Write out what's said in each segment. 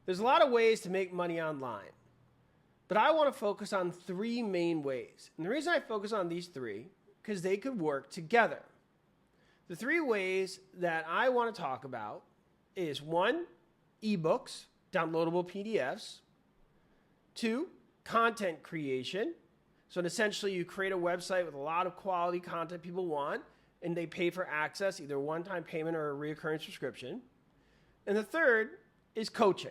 There's a lot of ways to make money online, but I want to focus on three main ways. And the reason I focus on these three, because they could work together. The three ways that I want to talk about is 1, ebooks, downloadable PDFs. 2, content creation. So essentially you create a website with a lot of quality content people want, and they pay for access, either one-time payment or a recurring subscription. And the third is coaching.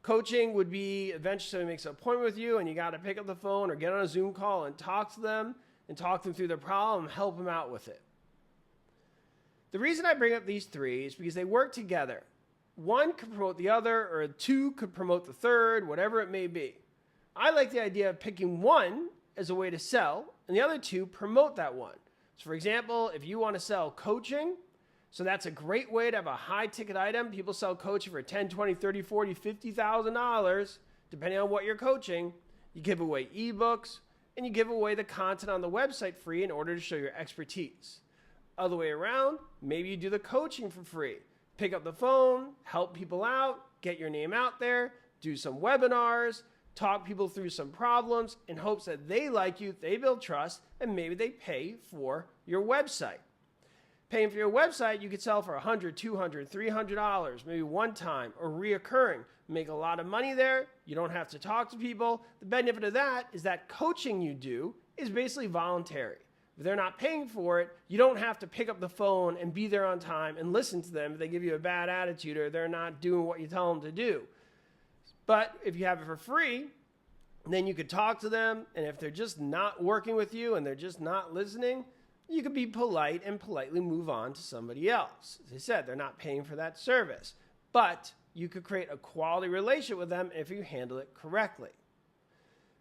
Coaching would be eventually somebody makes an appointment with you and you got to pick up the phone or get on a Zoom call and talk to them and talk them through their problem and help them out with it. The reason I bring up these three is because they work together. One could promote the other, or 2 could promote the third, whatever it may be. I like the idea of picking one as a way to sell and the other 2 promote that one. So for example, if you want to sell coaching, so that's a great way to have a high ticket item. People sell coaching for $10, $20, $30, $40, $50,000, depending on what you're coaching. You give away ebooks and you give away the content on the website free in order to show your expertise. Other way around, maybe you do the coaching for free. Pick up the phone, help people out, get your name out there, do some webinars, talk people through some problems in hopes that they like you, they build trust, and maybe they pay for your website. Paying for your website, you could sell for $100, $200, $300, maybe one time or reoccurring. Make a lot of money there. You don't have to talk to people. The benefit of that is that coaching you do is basically voluntary. If they're not paying for it, you don't have to pick up the phone and be there on time and listen to them if they give you a bad attitude or they're not doing what you tell them to do. But if you have it for free, then you could talk to them, and if they're just not working with you and they're just not listening, you could be polite and politely move on to somebody else. As I said, they're not paying for that service, but you could create a quality relationship with them if you handle it correctly.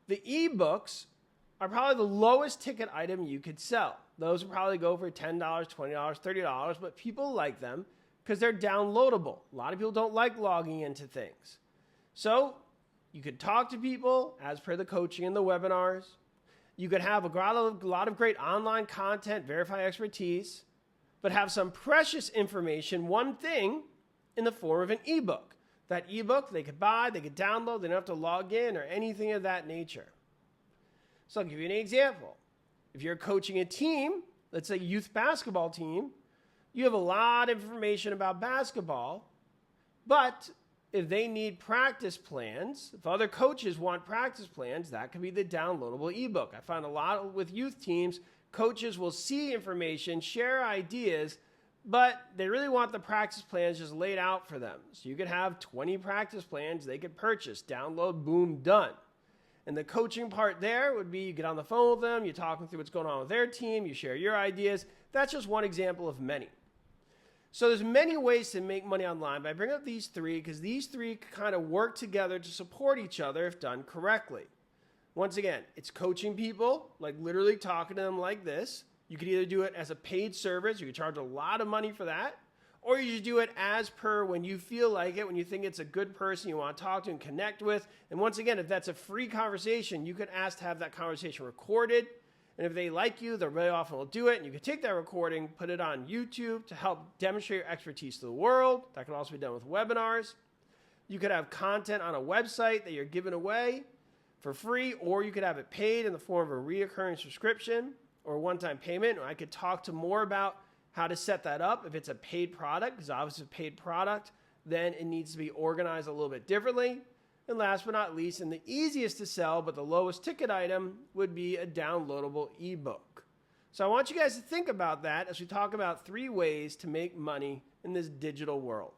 The ebooks are probably the lowest ticket item you could sell. Those would probably go for $10, $20, $30, but people like them because they're downloadable. A lot of people don't like logging into things. So you could talk to people as per the coaching and the webinars. You could have a lot of great online content, verify expertise, but have some precious information, one thing, in the form of an ebook. That ebook they could buy, they could download, they don't have to log in or anything of that nature. So I'll give you an example. If you're coaching a team, let's say a youth basketball team, you have a lot of information about basketball, but if they need practice plans, if other coaches want practice plans, that could be the downloadable ebook. I find a lot with youth teams, coaches will see information, share ideas, but they really want the practice plans just laid out for them. So you could have 20 practice plans they could purchase, download, boom, done. And the coaching part there would be you get on the phone with them, you talk them through what's going on with their team, you share your ideas. That's just one example of many. So there's many ways to make money online, but I bring up these three because these three kind of work together to support each other if done correctly. Once again, it's coaching people, like literally talking to them like this. You could either do it as a paid service, you could charge a lot of money for that, or you do it as per when you feel like it, when you think it's a good person you want to talk to and connect with. And once again, if that's a free conversation, you could ask to have that conversation recorded. And if they like you, they very often will do it. And you can take that recording, put it on YouTube to help demonstrate your expertise to the world. That can also be done with webinars. You could have content on a website that you're giving away for free, or you could have it paid in the form of a recurring subscription or a one-time payment. I could talk to more about how to set that up if it's a paid product, because obviously a paid product, then it needs to be organized a little bit differently. And last but not least, and the easiest to sell, but the lowest ticket item would be a downloadable ebook. So I want you guys to think about that as we talk about 3 ways to make money in this digital world.